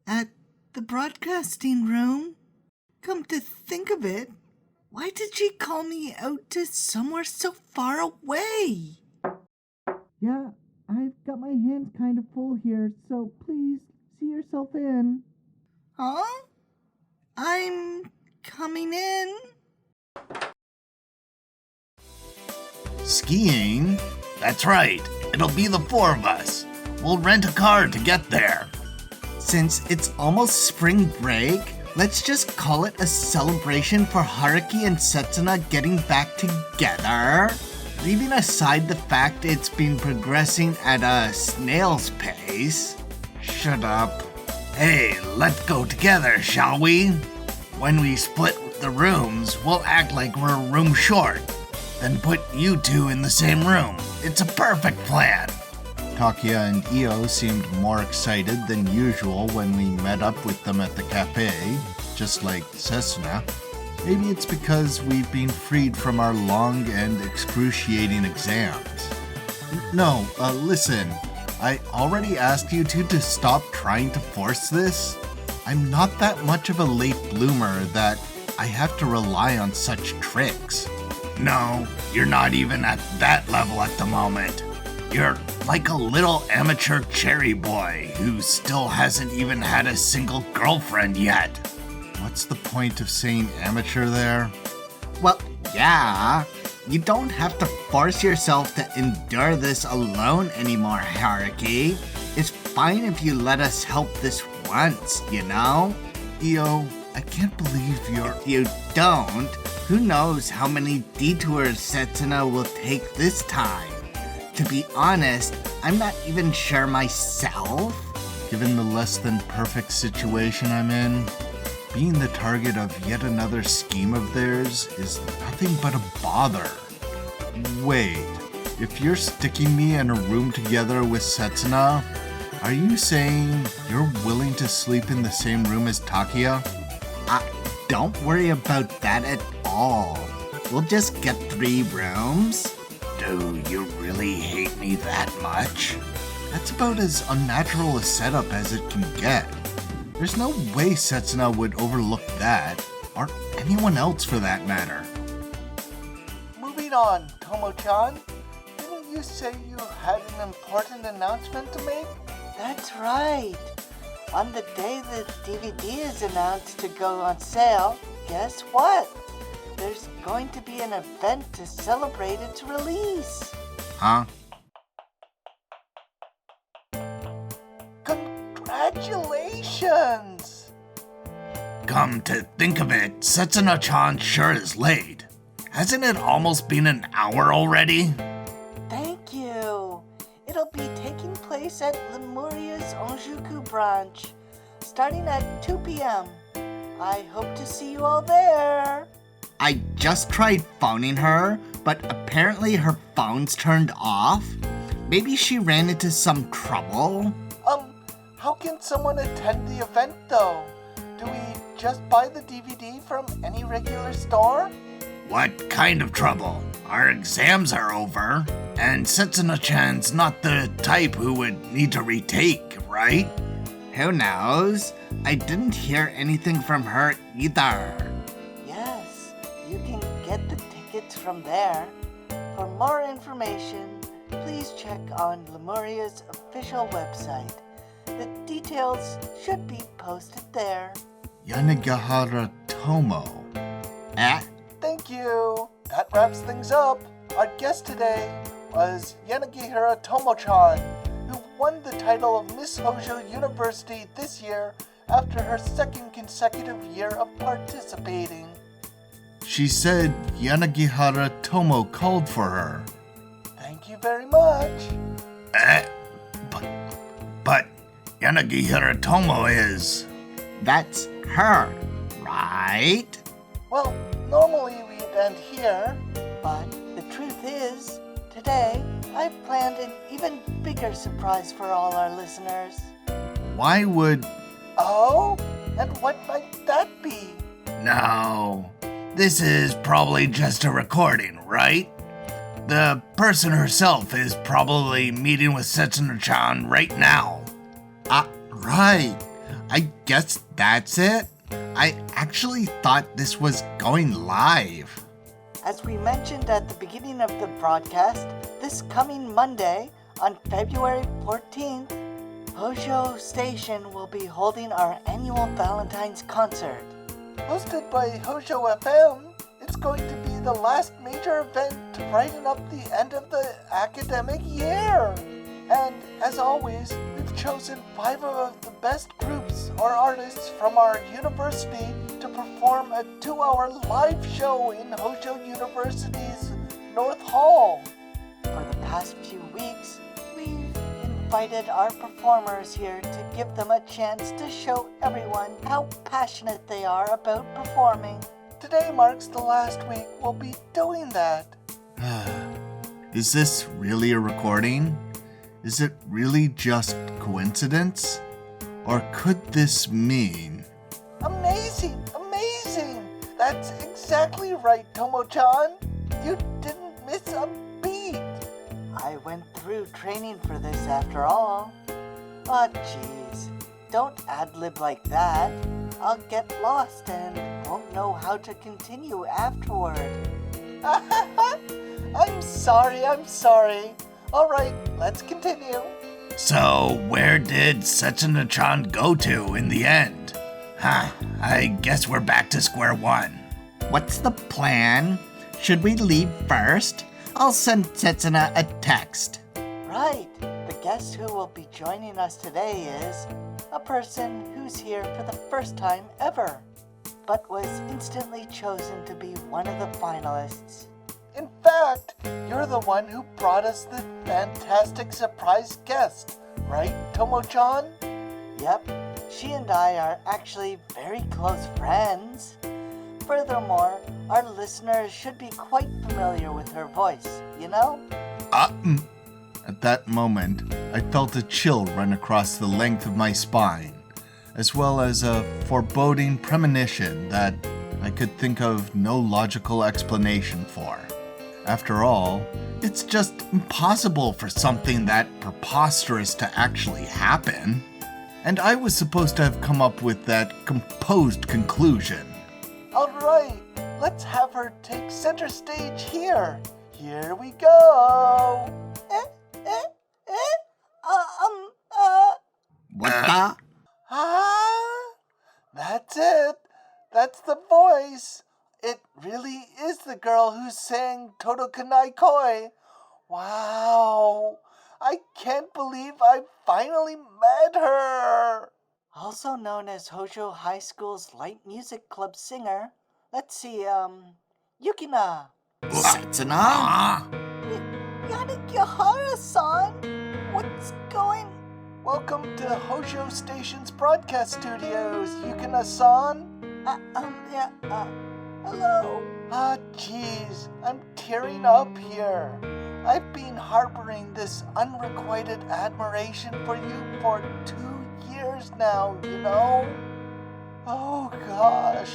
At the broadcasting room? Come to think of it, why did she call me out to somewhere so far away? Yeah, I've got my hands kind of full here, so please see yourself in. Huh? I'm coming in. Skiing? That's right. It'll be the four of us. We'll rent a car to get there. Since it's almost spring break, let's just call it a celebration for Haruki and Setsuna getting back together. Leaving aside the fact it's been progressing at a snail's pace. Shut up. Hey, let's go together, shall we? When we split the rooms, we'll act like we're a room short. Then put you two in the same room. It's a perfect plan. Takia and Io seemed more excited than usual when we met up with them at the cafe, just like Setsuna. Maybe it's because we've been freed from our long and excruciating exams. No, listen. I already asked you two to stop trying to force this. I'm not that much of a late bloomer that I have to rely on such tricks. No, you're not even at that level at the moment. You're like a little amateur cherry boy who still hasn't even had a single girlfriend yet. What's the point of saying amateur there? Well, yeah. You don't have to force yourself to endure this alone anymore, Haruki. It's fine if you let us help this once, you know? Io, I can't believe you're... You don't? Who knows how many detours Setsuna will take this time? To be honest, I'm not even sure myself. Given the less than perfect situation I'm in, being the target of yet another scheme of theirs is nothing but a bother. Wait, if you're sticking me in a room together with Setsuna, are you saying you're willing to sleep in the same room as Takia? Don't worry about that at all. We'll just get 3 rooms. Do you really hate me that much? That's about as unnatural a setup as it can get. There's no way Setsuna would overlook that, or anyone else for that matter. Moving on, Tomo-chan. Didn't you say you had an important announcement to make? That's right. On the day the DVD is announced to go on sale, guess what? There's going to be an event to celebrate its release. Huh? Congratulations! Come to think of it, Setsuna-chan sure is late. Hasn't it almost been an hour already? Thank you. It'll be taking place at Lemuria's Onjuku branch, starting at 2 p.m. I hope to see you all there. I just tried phoning her, but apparently her phone's turned off. Maybe she ran into some trouble. How can someone attend the event though? Do we just buy the DVD from any regular store? What kind of trouble? Our exams are over, and Setsuna-chan's not the type who would need to retake, right? Who knows? I didn't hear anything from her either. Yes, you can get the tickets from there. For more information, please check on Lemuria's official website. The details should be posted there. Yanagihara Tomo. Thank you. That wraps things up. Our guest today was Yanagihara Tomo-chan, who won the title of Miss Hojo University this year after her 2nd consecutive year of participating. She said Yanagihara Tomo called for her. Thank you very much. But Yanagihara Tomo is... That's her, right? Well, normally we'd end here. But the truth is, today I've planned an even bigger surprise for all our listeners. Why would... Oh? And what might that be? No. This is probably just a recording, right? The person herself is probably meeting with Setsuna-chan right now. Right. I guess that's it. I actually thought this was going live. As we mentioned at the beginning of the broadcast, this coming Monday, on February 14th, Hojo Station will be holding our annual Valentine's concert. Hosted by Hojo FM, it's going to be the last major event to brighten up the end of the academic year. And as always, we've chosen 5 of the best groups or artists from our university to perform a 2-hour live show in Hojo University's North Hall. For the past few weeks, we've invited our performers here to give them a chance to show everyone how passionate they are about performing. Today marks the last week we'll be doing that. Is this really a recording? Is it really just coincidence? Or could this mean... Amazing! Amazing! That's exactly right, Tomo-chan. You didn't miss a beat. I went through training for this after all. But jeez, don't ad-lib like that. I'll get lost and won't know how to continue afterward. I'm sorry. All right, let's continue. So, where did Setsuna-chan go to in the end? I guess we're back to square one. What's the plan? Should we leave first? I'll send Setsuna a text. Right, the guest who will be joining us today is a person who's here for the first time ever, but was instantly chosen to be one of the finalists. In fact, you're the one who brought us the fantastic surprise guest, right, Tomo-chan? Yep, she and I are actually very close friends. Furthermore, our listeners should be quite familiar with her voice, you know? At that moment, I felt a chill run across the length of my spine, as well as a foreboding premonition that I could think of no logical explanation for. After all, it's just impossible for something that preposterous to actually happen. And I was supposed to have come up with that composed conclusion. All right, let's have her take center stage here. Here we go. What the? That's it. That's the voice. It really is the girl who sang Todokanai Koi. Wow. I can't believe I finally met her. Also known as Hojo High School's Light Music Club singer. Let's see, Yukina. Setsuna? Yanagihara-san? What's going... Welcome to Hojo Station's broadcast studios, Yukina-san. Hello? Jeez, I'm tearing up here. I've been harboring this unrequited admiration for you for 2 years now, you know? Oh gosh,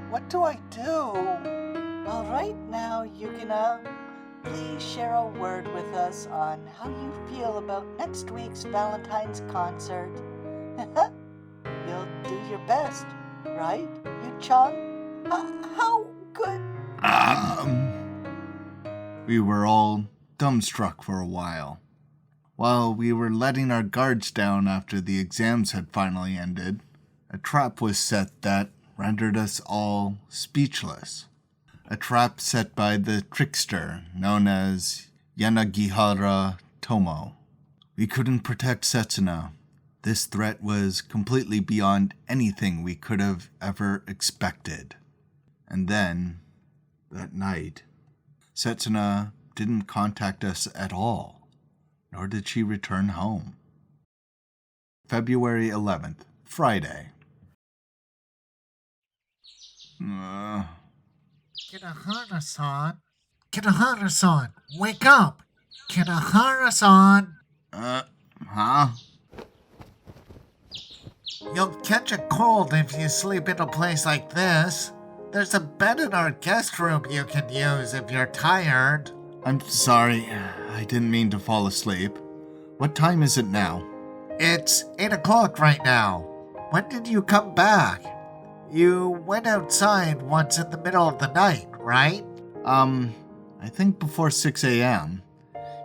what do I do? All right now, Yukina, please share a word with us on how you feel about next week's Valentine's concert. You'll do your best, right, Yu-chan? How good? We were all dumbstruck for a while. While we were letting our guards down after the exams had finally ended, a trap was set that rendered us all speechless. A trap set by the trickster known as Yanagihara Tomo. We couldn't protect Setsuna. This threat was completely beyond anything we could have ever expected. And then, that night, Setsuna didn't contact us at all, nor did she return home. February 11th, Friday. Kinahara-san? Kinahara-san, wake up! Kinahara-san! Huh? You'll catch a cold if you sleep in a place like this. There's a bed in our guest room you can use if you're tired. I'm sorry, I didn't mean to fall asleep. What time is it now? It's 8 o'clock right now. When did you come back? You went outside once in the middle of the night, right? I think before 6 a.m.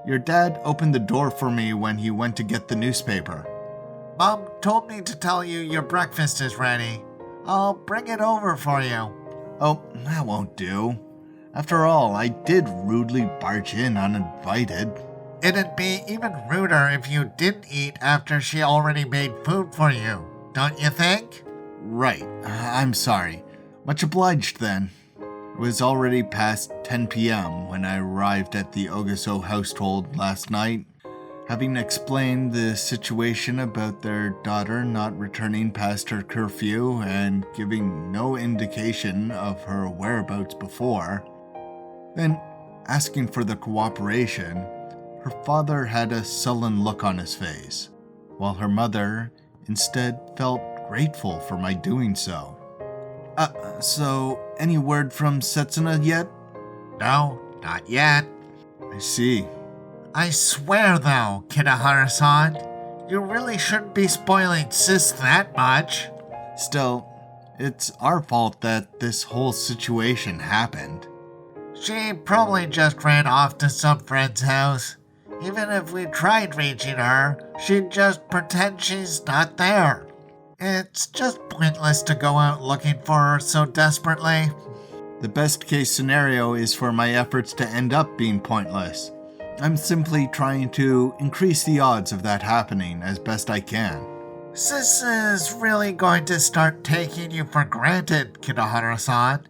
Your dad opened the door for me when he went to get the newspaper. Mom told me to tell you your breakfast is ready. I'll bring it over for you. Oh, that won't do. After all, I did rudely barge in uninvited. It'd be even ruder if you didn't eat after she already made food for you, don't you think? Right, I'm sorry. Much obliged then. It was already past 10 p.m. when I arrived at the Ogaso household last night. Having explained the situation about their daughter not returning past her curfew and giving no indication of her whereabouts before, then asking for the cooperation, her father had a sullen look on his face, while her mother instead felt grateful for my doing so. So any word from Setsuna yet? No, not yet. I see. I swear though, Kitahara-san, you really shouldn't be spoiling Sis that much. Still, it's our fault that this whole situation happened. She probably just ran off to some friend's house. Even if we tried reaching her, she'd just pretend she's not there. It's just pointless to go out looking for her so desperately. The best case scenario is for my efforts to end up being pointless. I'm simply trying to increase the odds of that happening as best I can. Sis is really going to start taking you for granted, Kitahara-san.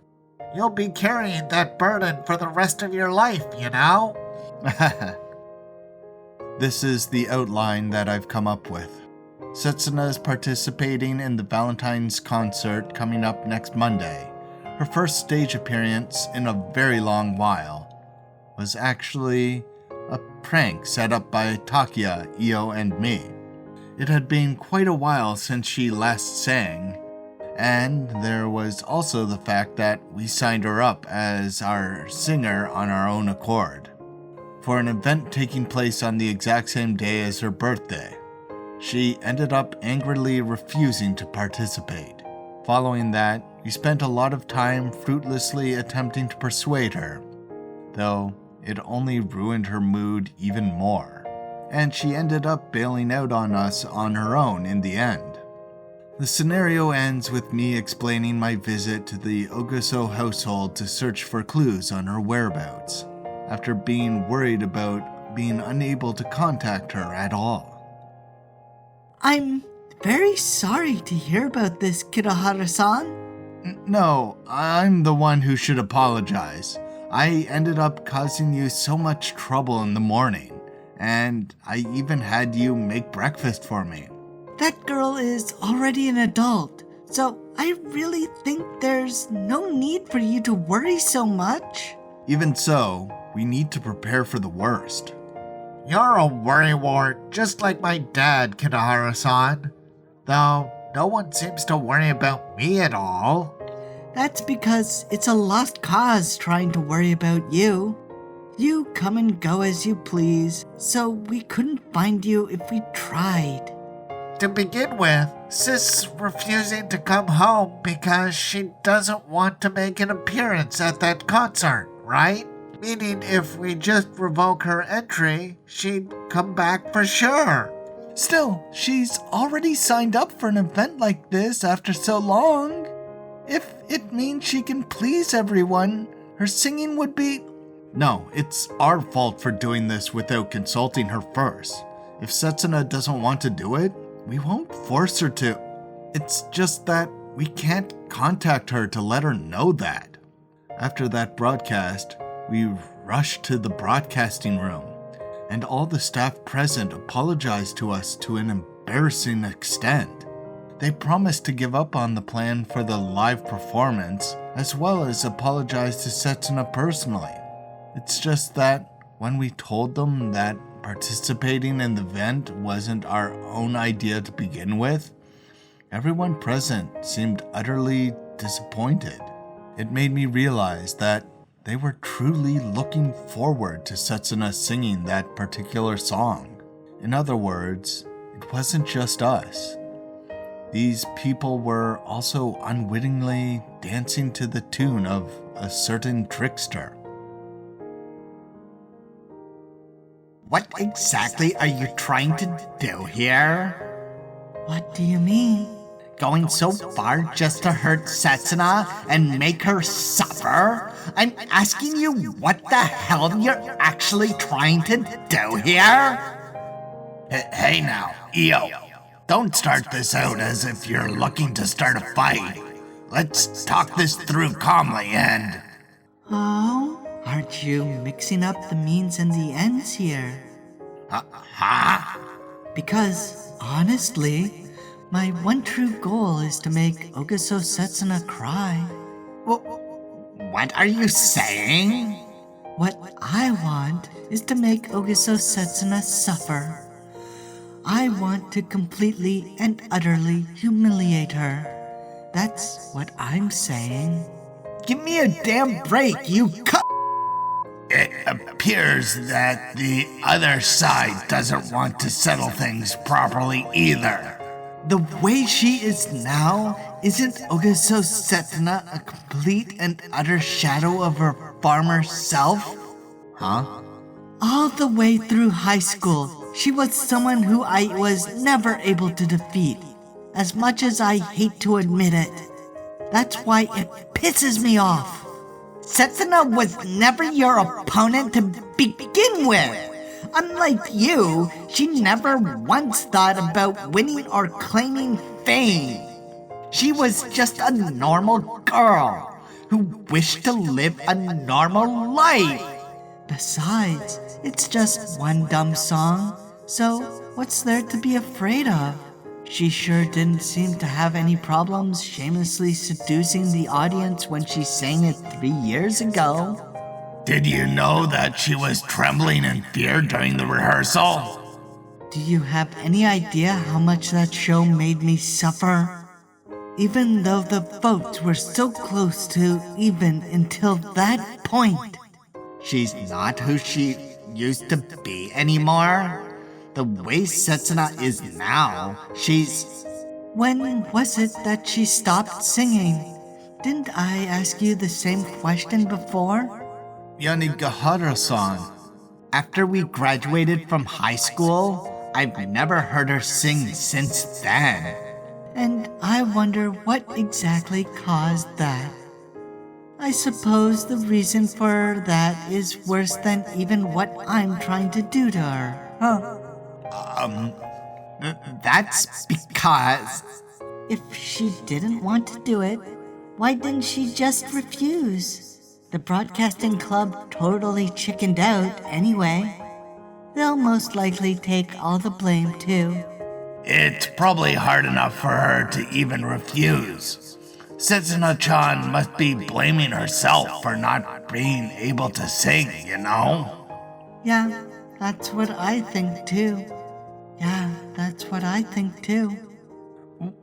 You'll be carrying that burden for the rest of your life, you know? This is the outline that I've come up with. Setsuna is participating in the Valentine's concert coming up next Monday. Her first stage appearance in a very long while was actually a prank set up by Takia, Io, and me. It had been quite a while since she last sang, and there was also the fact that we signed her up as our singer on our own accord, for an event taking place on the exact same day as her birthday. She ended up angrily refusing to participate. Following that, we spent a lot of time fruitlessly attempting to persuade her, though it only ruined her mood even more, and she ended up bailing out on us on her own in the end. The scenario ends with me explaining my visit to the Ogaso household to search for clues on her whereabouts, after being worried about being unable to contact her at all. I'm very sorry to hear about this, Kitahara-san. No, I'm the one who should apologize. I ended up causing you so much trouble in the morning, and I even had you make breakfast for me. That girl is already an adult, so I really think there's no need for you to worry so much. Even so, we need to prepare for the worst. You're a worrywart, just like my dad, Kitahara-san. Though no one seems to worry about me at all. That's because it's a lost cause trying to worry about you. You come and go as you please, so we couldn't find you if we tried. To begin with, Sis refusing to come home because she doesn't want to make an appearance at that concert, right? Meaning if we just revoke her entry, she'd come back for sure. Still, she's already signed up for an event like this after so long. If it means she can please everyone, her singing would be... No, it's our fault for doing this without consulting her first. If Setsuna doesn't want to do it, we won't force her to. It's just that we can't contact her to let her know that. After that broadcast, we rushed to the broadcasting room, and all the staff present apologized to us to an embarrassing extent. They promised to give up on the plan for the live performance, as well as apologize to Setsuna personally. It's just that when we told them that participating in the event wasn't our own idea to begin with, everyone present seemed utterly disappointed. It made me realize that they were truly looking forward to Setsuna singing that particular song. In other words, it wasn't just us. these people were also unwittingly dancing to the tune of a certain trickster. What exactly are you trying to do here? What do you mean? Going so far just to hurt Setsuna and make her suffer? I'm asking you what the hell you're actually trying to do here? Hey now, EO. Don't start this out as if you're looking to start a fight. Let's talk this through calmly and... Oh? Aren't you mixing up the means and the ends here? Huh? Because, honestly, my one true goal is to make Ogaso Setsuna cry. What are you saying? What I want is to make Ogaso Setsuna suffer. I want to completely and utterly humiliate her. That's what I'm saying. Give me a damn break, you It appears that the other side doesn't want to settle things properly either. The way she is now, isn't Ogaso Setsuna a complete and utter shadow of her former self? Huh? All the way through high school, she was someone who I was never able to defeat, as much as I hate to admit it. That's why it pisses me off. Setsuna was never your opponent to begin with. Unlike you, she never once thought about winning or claiming fame. She was just a normal girl who wished to live a normal life. Besides, it's just one dumb song, so what's there to be afraid of? She sure didn't seem to have any problems shamelessly seducing the audience when she sang it 3 years ago. Did you know that she was trembling in fear during the rehearsal? Do you have any idea how much that show made me suffer? Even though the votes were so close to even until that point. She's not who she used to be anymore. The way Setsuna is now, she's... When was it that she stopped singing? Didn't I ask you the same question before? Yanagihara-san. After we graduated from high school, I've never heard her sing since then. And I wonder what exactly caused that. I suppose the reason for that is worse than even what I'm trying to do to her, huh? That's because... If she didn't want to do it, why didn't she just refuse? The broadcasting club totally chickened out anyway. They'll most likely take all the blame too. It's probably hard enough for her to even refuse. Setsuna-chan must be blaming herself for not being able to sing, you know? Yeah, that's what I think too.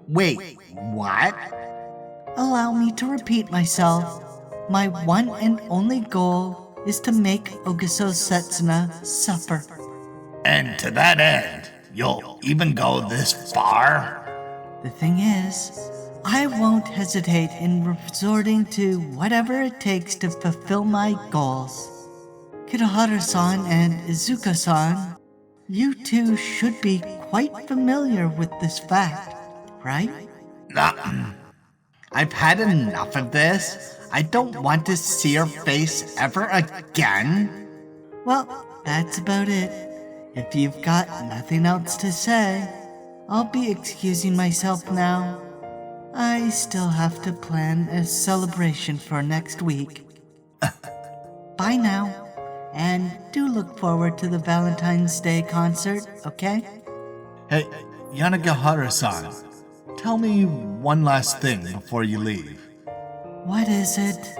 Wait, what? Allow me to repeat myself. My one and only goal is to make Ogaso Setsuna suffer. And to that end, you'll even go this far? The thing is, I won't hesitate in resorting to whatever it takes to fulfill my goals. Kinohara-san and Izuka-san, you two should be quite familiar with this fact, right? I've had enough of this. I don't want to see her face ever again. Well, that's about it. If you've got nothing else to say, I'll be excusing myself now. I still have to plan a celebration for next week. Bye now, and do look forward to the Valentine's Day concert, okay? Hey, Yanagihara-san, tell me one last thing before you leave. What is it?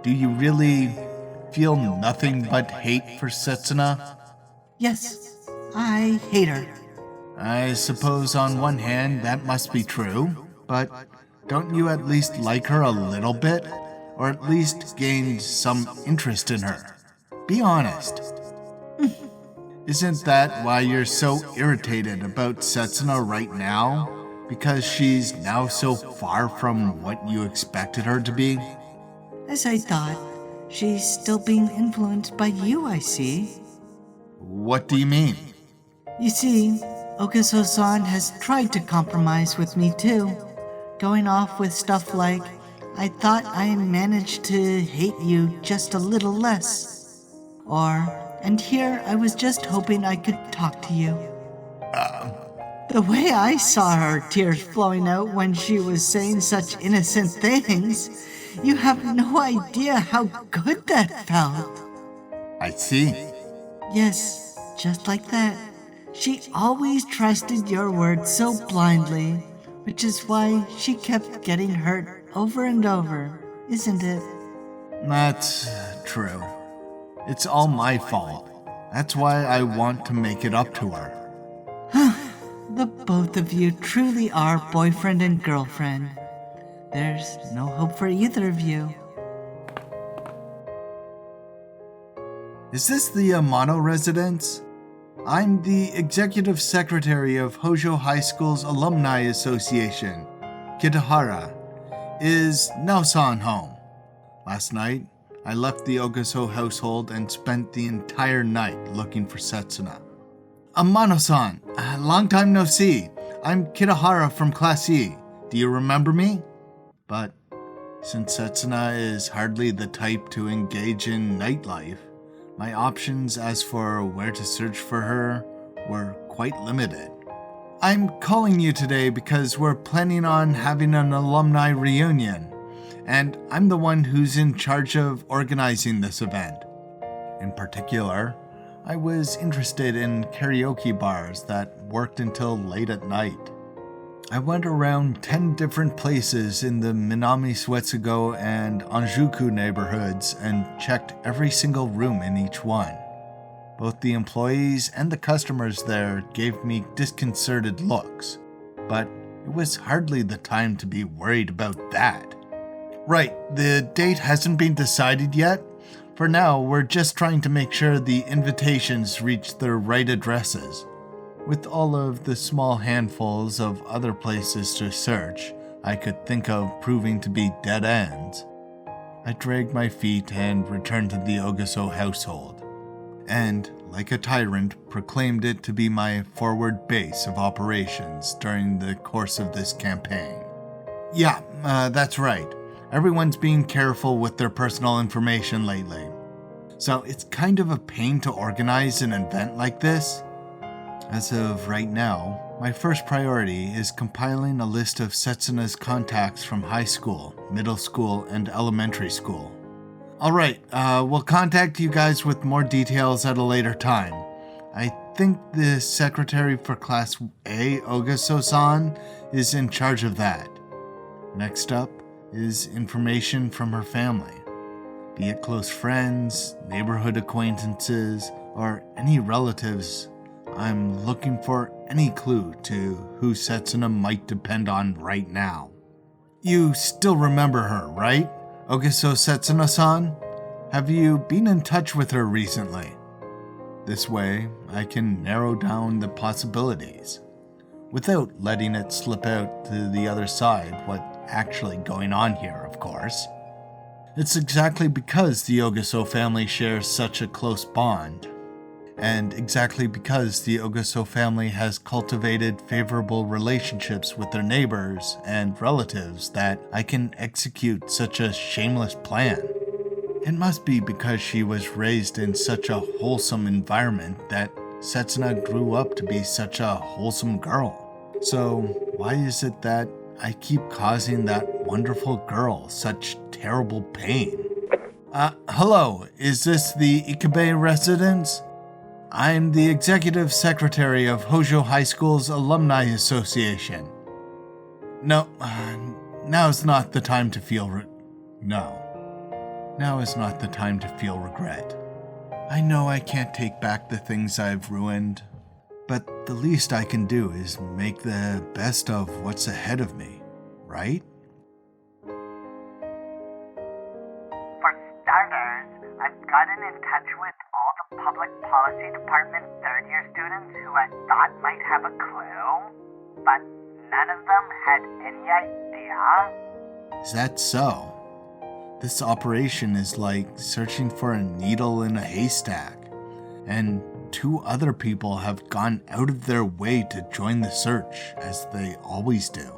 Do you really feel nothing but hate for Setsuna? Yes, I hate her. I suppose on one hand that must be true, but don't you at least like her a little bit? Or at least gained some interest in her? Be honest. Isn't that why you're so irritated about Setsuna right now? Because she's now so far from what you expected her to be? As I thought, she's still being influenced by you, I see. What do you mean? You see, Okaso-san has tried to compromise with me too, going off with stuff like, I thought I managed to hate you just a little less. Or, and here I was just hoping I could talk to you. The way I saw her tears flowing out when she was saying such innocent things, you have no idea how good that felt. I see. Yes, just like that. She always trusted your words so blindly, which is why she kept getting hurt over and over, isn't it? That's true. It's all my fault. That's why I want to make it up to her. The both of you truly are boyfriend and girlfriend. There's no hope for either of you. Is this the Amano residence? I'm the executive secretary of Hojo High School's Alumni Association. Kitahara. Is Naosan home? Last night, I left the Ogaso household and spent the entire night looking for Setsuna. Amano-san, long time no see. I'm Kitahara from Class E. Do you remember me? But since Setsuna is hardly the type to engage in nightlife, my options as for where to search for her were quite limited. I'm calling you today because we're planning on having an alumni reunion, and I'm the one who's in charge of organizing this event. In particular, I was interested in karaoke bars that worked until late at night. I went around 10 different places in the Minami Suetsugo and Anjuku neighborhoods and checked every single room in each one. Both the employees and the customers there gave me disconcerted looks, but it was hardly the time to be worried about that. Right, the date hasn't been decided yet. For now, we're just trying to make sure the invitations reach the right addresses. With all of the small handfuls of other places to search I could think of proving to be dead ends, I dragged my feet and returned to the Ogaso household, and, like a tyrant, proclaimed it to be my forward base of operations during the course of this campaign. Yeah, that's right. Everyone's being careful with their personal information lately, so it's kind of a pain to organize an event like this. As of right now, my first priority is compiling a list of Setsuna's contacts from high school, middle school, and elementary school. Alright, we'll contact you guys with more details at a later time. I think the secretary for Class A, Ogaso-san, is in charge of that. Next up is information from her family, be it close friends, neighborhood acquaintances, or any relatives. I'm looking for any clue to who Setsuna might depend on right now. You still remember her, right? Ogaso Setsuna-san? Have you been in touch with her recently? This way, I can narrow down the possibilities, without letting it slip out to the other side what's actually going on here, of course. It's exactly because the Ogaso family shares such a close bond, and exactly because the Ogaso family has cultivated favorable relationships with their neighbors and relatives that I can execute such a shameless plan. It must be because she was raised in such a wholesome environment that Setsuna grew up to be such a wholesome girl. So why is it that I keep causing that wonderful girl such terrible pain? Hello, is this the Ikabe residence? I'm the executive secretary of Hojo High School's Alumni Association. No, now's not the time to feel Now is not the time to feel regret. I know I can't take back the things I've ruined, but the least I can do is make the best of what's ahead of me, right? For starters, I've gotten in touch with all the public policy department third-year students who I thought might have a clue, but none of them had any idea? Is that so? This operation is like searching for a needle in a haystack, and 2 other people have gone out of their way to join the search, as they always do.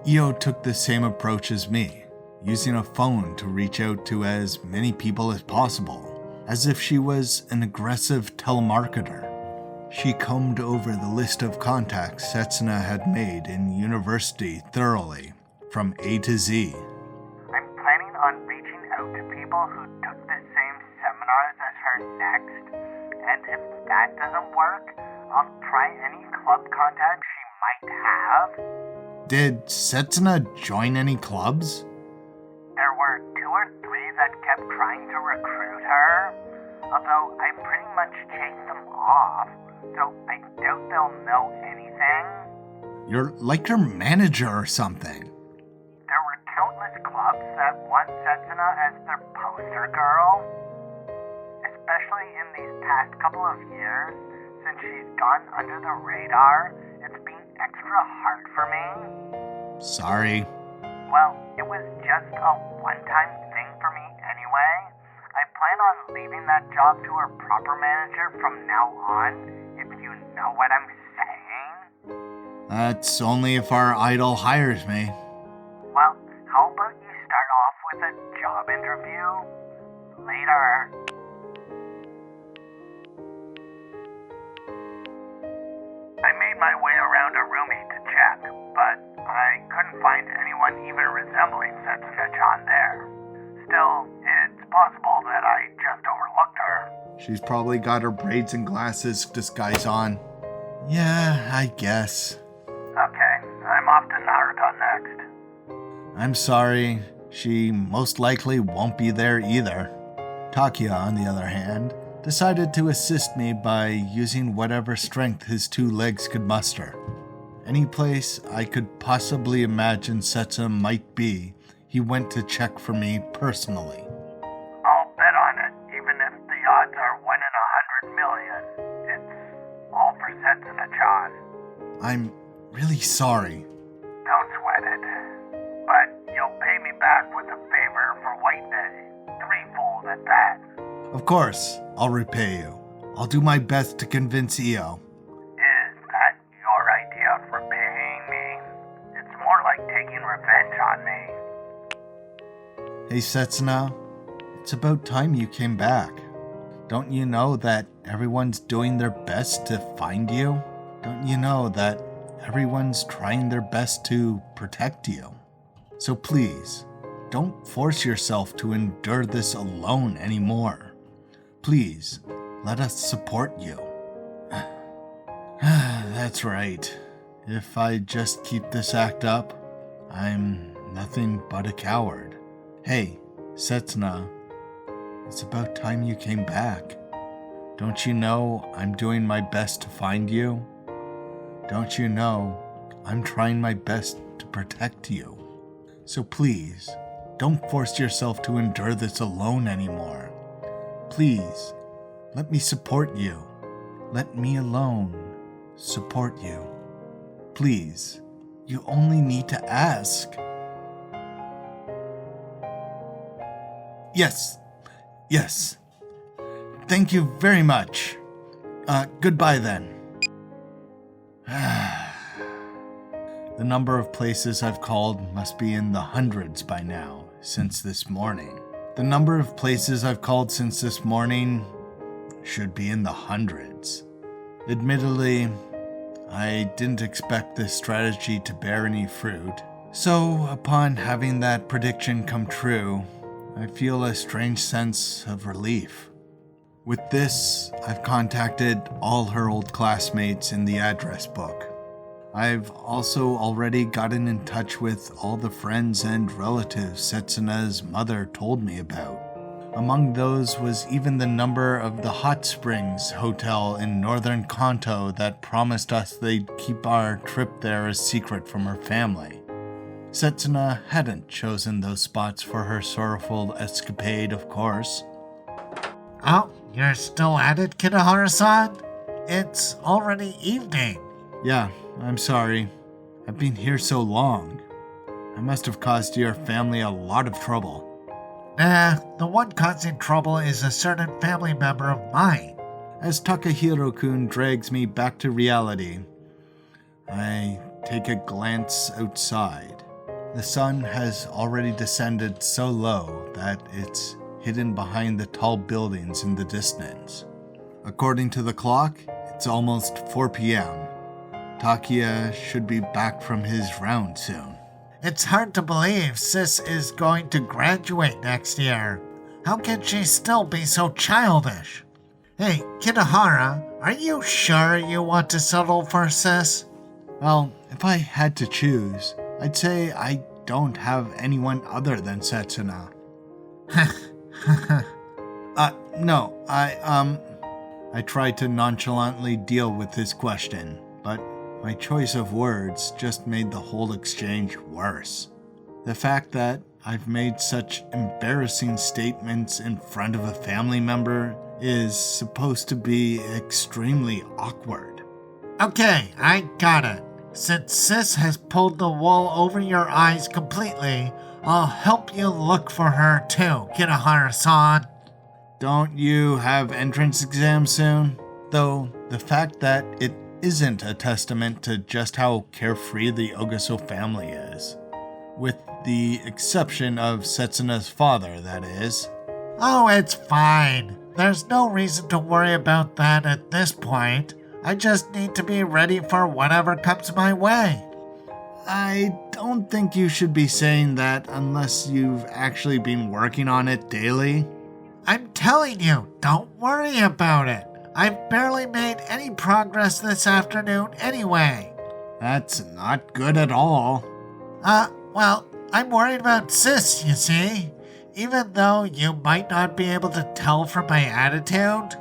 Io took the same approach as me, using a phone to reach out to as many people as possible, as if she was an aggressive telemarketer. She combed over the list of contacts Setsuna had made in university thoroughly, from A to Z. I'm planning on reaching out to people who took the same seminars as her next, and if that doesn't work, I'll try any club contacts she might have. Did Setsuna join any clubs? There were 2 or 3 that kept trying to recruit her, although I pretty much chased them off, so I doubt they'll know anything. You're like her manager or something. There were countless clubs that want Setsuna as their poster girl. Especially in these past couple of years, since she's gone under the radar, it's been extra hard for me. Sorry. Well, it was just a one-time thing for me anyway. I plan on leaving that job to her proper manager from now on, if you know what I'm saying. That's only if our idol hires me. Well, how about you start off with a job interview? Later. I made my way around a roomie to check, but I couldn't find anyone even resembling Setsuna-chan there. Still, it's possible that I just overlooked her. She's probably got her braids and glasses disguise on. Yeah, I guess. Okay, I'm off to Naruto next. I'm sorry. She most likely won't be there either. Takia, on the other hand, decided to assist me by using whatever strength his 2 legs could muster. Any place I could possibly imagine Setsuna might be, he went to check for me personally. I'll bet on it, even if the odds are 1 in 100 million. It's all for Setsuna-chan. I'm really sorry. Don't sweat it. But you'll pay me back with a favor for White Day. 3-fold at that. Of course, I'll repay you. I'll do my best to convince Io. Is that your idea for paying me? It's more like taking revenge on me. Hey Setsuna, it's about time you came back. Don't you know that everyone's doing their best to find you? Don't you know that everyone's trying their best to protect you? So please, don't force yourself to endure this alone anymore. Please, let us support you. That's right. If I just keep this act up, I'm nothing but a coward. Hey, Setsuna, it's about time you came back. Don't you know I'm doing my best to find you? Don't you know I'm trying my best to protect you? So please, don't force yourself to endure this alone anymore. Please, let me support you. Let me alone support you. Please, you only need to ask. Yes. Thank you very much. Goodbye then. The number of places I've called must be in the hundreds by now, since this morning. The number of places I've called since this morning should be in the hundreds. Admittedly, I didn't expect this strategy to bear any fruit. So, upon having that prediction come true, I feel a strange sense of relief. With this, I've contacted all her old classmates in the address book. I've also already gotten in touch with all the friends and relatives Setsuna's mother told me about. Among those was even the number of the Hot Springs Hotel in northern Kanto that promised us they'd keep our trip there a secret from her family. Setsuna hadn't chosen those spots for her sorrowful escapade, of course. Oh, you're still at it, Kitahara-san? It's already evening. Yeah, I'm sorry. I've been here so long. I must have caused your family a lot of trouble. Nah, the one causing trouble is a certain family member of mine. As Takahiro-kun drags me back to reality, I take a glance outside. The sun has already descended so low that it's hidden behind the tall buildings in the distance. According to the clock, it's almost 4 p.m. Takia should be back from his round soon. It's hard to believe Sis is going to graduate next year. How can she still be so childish? Hey, Kitahara, are you sure you want to settle for Sis? Well, if I had to choose, I'd say I don't have anyone other than Setsuna. No, I tried to nonchalantly deal with this question, but my choice of words just made the whole exchange worse. The fact that I've made such embarrassing statements in front of a family member is supposed to be extremely awkward. Okay, I got it. Since Sis has pulled the wool over your eyes completely, I'll help you look for her too, Kitahara-san. Don't you have entrance exams soon? Though the fact that it isn't a testament to just how carefree the Ogaso family is. With the exception of Setsuna's father, that is. Oh, it's fine. There's no reason to worry about that at this point. I just need to be ready for whatever comes my way. I don't think you should be saying that unless you've actually been working on it daily. I'm telling you, don't worry about it. I've barely made any progress this afternoon anyway. That's not good at all. Well, I'm worried about Sis, you see. Even though you might not be able to tell from my attitude.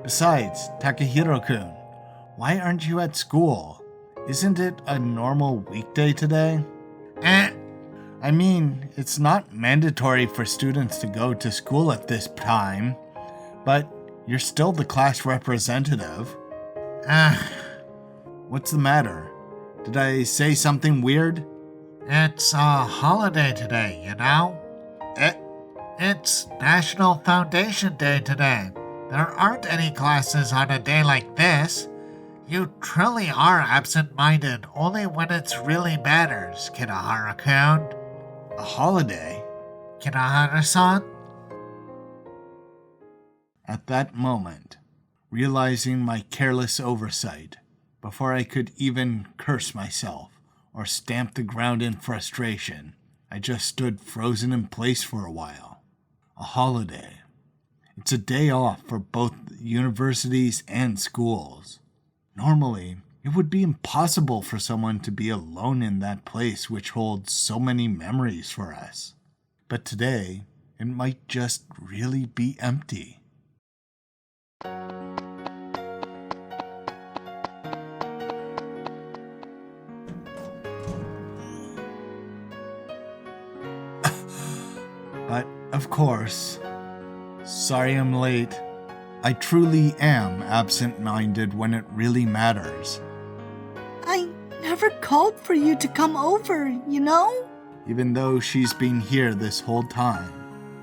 Besides, Takahiro-kun, why aren't you at school? Isn't it a normal weekday today? I mean, it's not mandatory for students to go to school at this time, but you're still the class representative. What's the matter? Did I say something weird? It's a holiday today, you know? It's National Foundation Day today. There aren't any classes on a day like this. You truly are absent-minded only when it really matters, Kitahara-kun. A holiday? Kitahara-san? At that moment, realizing my careless oversight, before I could even curse myself or stamp the ground in frustration, I just stood frozen in place for a while. A holiday. It's a day off for both universities and schools. Normally, it would be impossible for someone to be alone in that place which holds so many memories for us. But today, it might just really be empty. But, of course, sorry I'm late. I truly am absent-minded when it really matters. I never called for you to come over, you know? Even though she's been here this whole time.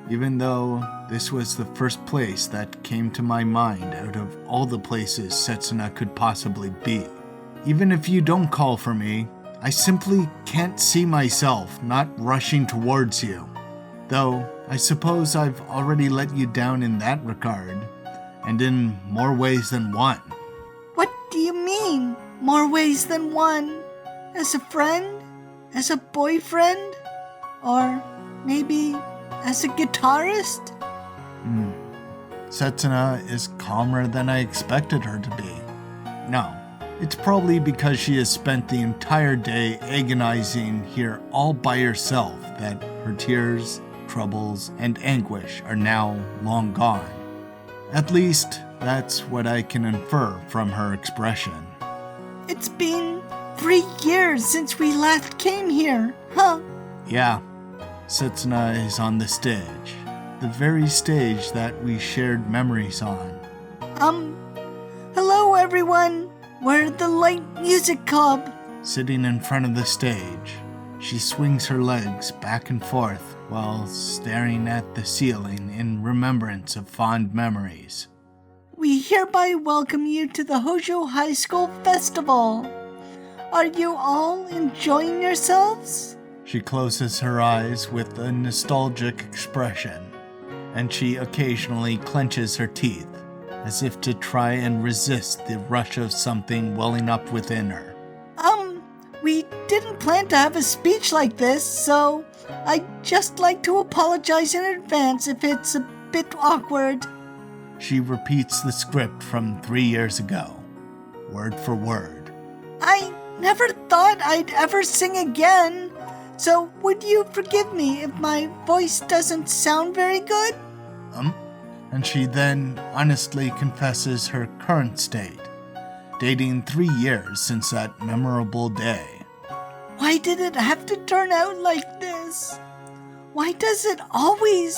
Even though this was the first place that came to my mind out of all the places Setsuna could possibly be. Even if you don't call for me, I simply can't see myself not rushing towards you. Though, I suppose I've already let you down in that regard, and in more ways than one. What do you mean, more ways than one? As a friend? As a boyfriend? Or maybe as a guitarist? Setsuna is calmer than I expected her to be. No, it's probably because she has spent the entire day agonizing here all by herself that her tears, troubles, and anguish are now long gone. At least, that's what I can infer from her expression. It's been 3 years since we last came here, huh? Yeah, Setsuna is on the stage. The very stage that we shared memories on. Hello everyone. We're the Light Music Club. Sitting in front of the stage, she swings her legs back and forth while staring at the ceiling in remembrance of fond memories. We hereby welcome you to the Hojo High School Festival. Are you all enjoying yourselves? She closes her eyes with a nostalgic expression, and she occasionally clenches her teeth, as if to try and resist the rush of something welling up within her. We didn't plan to have a speech like this, so I'd just like to apologize in advance if it's a bit awkward. She repeats the script from 3 years ago, word for word. I never thought I'd ever sing again, so would you forgive me if my voice doesn't sound very good? And she then honestly confesses her current state, dating 3 years since that memorable day. Why did it have to turn out like this? Why does it always?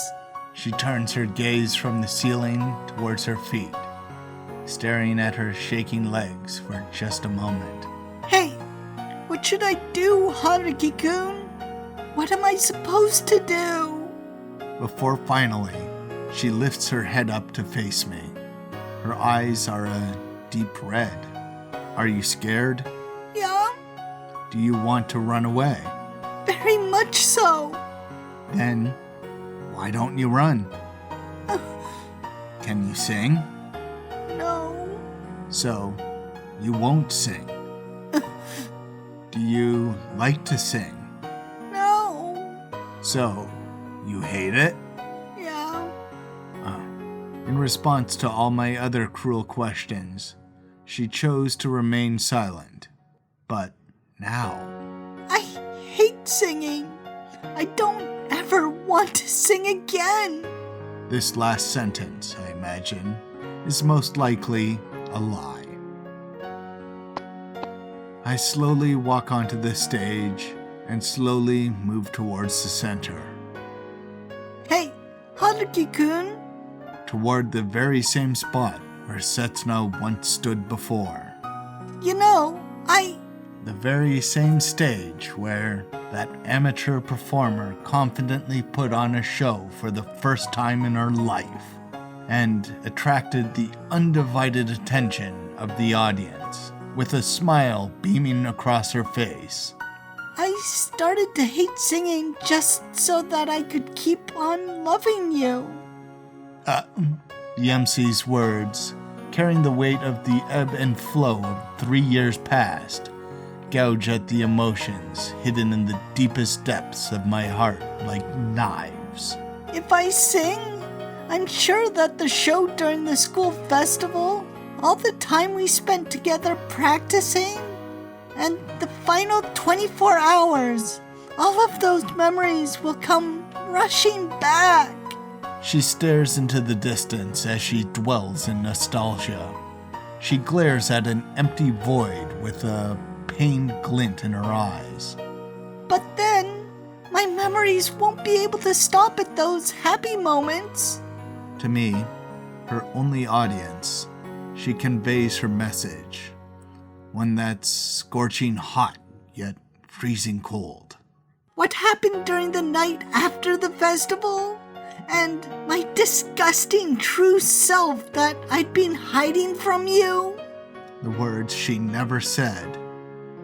She turns her gaze from the ceiling towards her feet, staring at her shaking legs for just a moment. Hey, what should I do, Haruki-kun? What am I supposed to do? Before finally, she lifts her head up to face me. Her eyes are a deep red. Are you scared? Yeah, Do you want to run away? very much so. Then, why don't you run? Can you sing? No. So, you won't sing. Do you like to sing? No. So, you hate it? Yeah. In response to all my other cruel questions, she chose to remain silent. But now, I hate singing. I don't ever want to sing again. this last sentence, I imagine, is most likely a lie. I slowly walk onto the stage and slowly move towards the center, Hey, Haruki-kun. toward the very same spot where Setsuna once stood before. You know, The very same stage where that amateur performer confidently put on a show for the first time in her life and attracted the undivided attention of the audience with a smile beaming across her face. I started to hate singing just so that I could keep on loving you. The MC's words, carrying the weight of the ebb and flow of 3 years past, gouge at the emotions hidden in the deepest depths of my heart like knives. If I sing, I'm sure that the show during the school festival, all the time we spent together practicing, and the final 24 hours, all of those memories will come rushing back. She stares into the distance as she dwells in nostalgia. She glares at an empty void with a pained glint in her eyes. But then, my memories won't be able to stop at those happy moments. To me, her only audience, she conveys her message, one that's scorching hot yet freezing cold. What happened during the night after the festival? And my disgusting true self that I'd been hiding from you? The words she never said,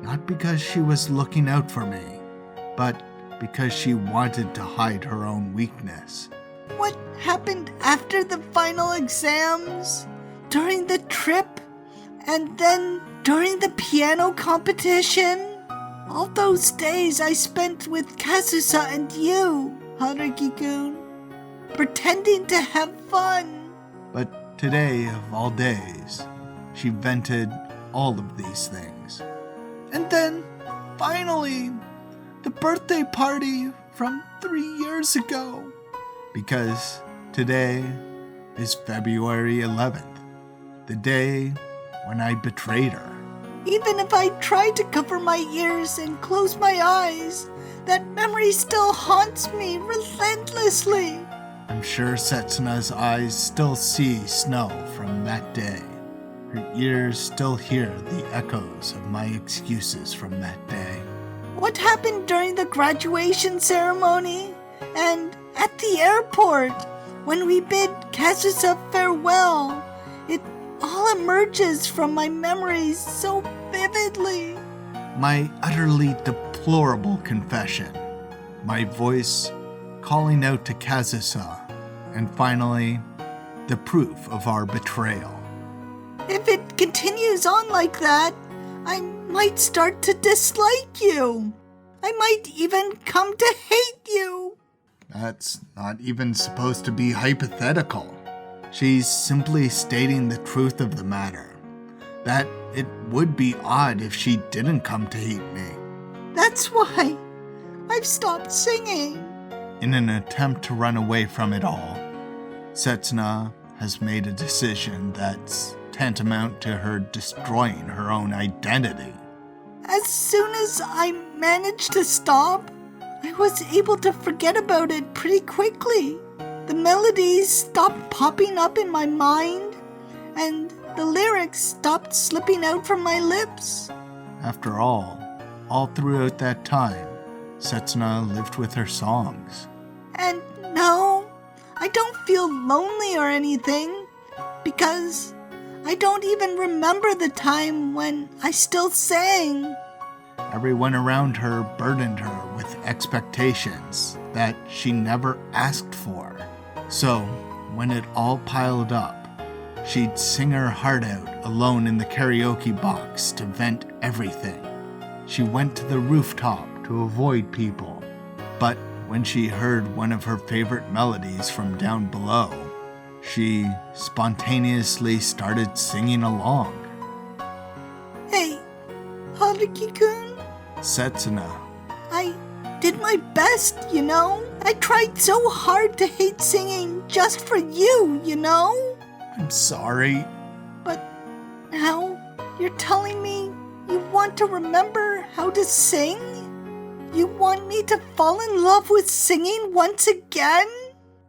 not because she was looking out for me, but because she wanted to hide her own weakness. What happened after the final exams? During the trip? And then during the piano competition? All those days I spent with Kazusa and you, Haruki-kun, pretending to have fun. But today, of all days, she vented all of these things. And then, finally, the birthday party from 3 years ago. Because today is February 11th, the day when I betrayed her. Even if I tried to cover my ears and close my eyes, that memory still haunts me relentlessly. I'm sure Setsuna's eyes still see snow from that day. Her ears still hear the echoes of my excuses from that day. What happened during the graduation ceremony? And at the airport, when we bid Kazusa farewell? It all emerges from my memories so vividly. My utterly deplorable confession. My voice calling out to Kazusa. And finally, the proof of our betrayal. If it continues on like that, I might start to dislike you. I might even come to hate you. That's not even supposed to be hypothetical. She's simply stating the truth of the matter. That it would be odd if she didn't come to hate me. That's why I've stopped singing. In an attempt to run away from it all, Setsuna has made a decision that's tantamount to her destroying her own identity. As soon as I managed to stop, I was able to forget about it pretty quickly. The melodies stopped popping up in my mind, and the lyrics stopped slipping out from my lips. After all throughout that time, Setsuna lived with her songs. And no, I don't feel lonely or anything, because I don't even remember the time when I still sang. Everyone around her burdened her with expectations that she never asked for. So, when it all piled up, she'd sing her heart out alone in the karaoke box to vent everything. She went to the rooftop to avoid people, but when she heard one of her favorite melodies from down below, she spontaneously started singing along. Hey, Haruki-kun, Setsuna, I did my best, you know? I tried so hard to hate singing just for you, you know? I'm sorry. But now you're telling me you want to remember how to sing? You want me to fall in love with singing once again?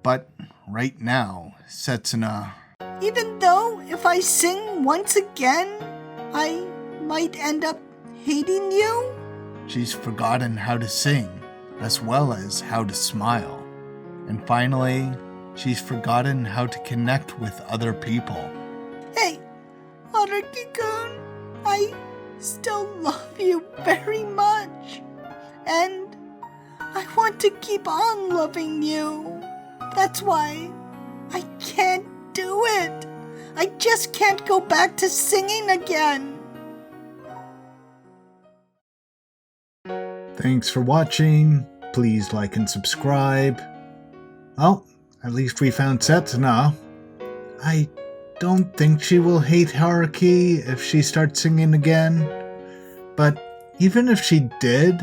But right now, Setsuna, Even though if I sing once again, I might end up hating you? she's forgotten how to sing, as well as how to smile. And finally, she's forgotten how to connect with other people. Hey, Haruki-kun, I still love you very much. And I want to keep on loving you. That's why I can't do it. I just can't go back to singing again. Thanks for watching. Please like and subscribe. Well, at least we found Setsuna. I don't think she will hate Haruki if she starts singing again. But even if she did,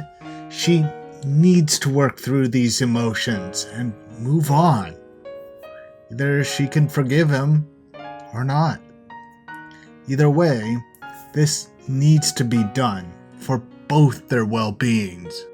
she needs to work through these emotions and move on. Either she can forgive him or not. Either way, this needs to be done for both their well-beings.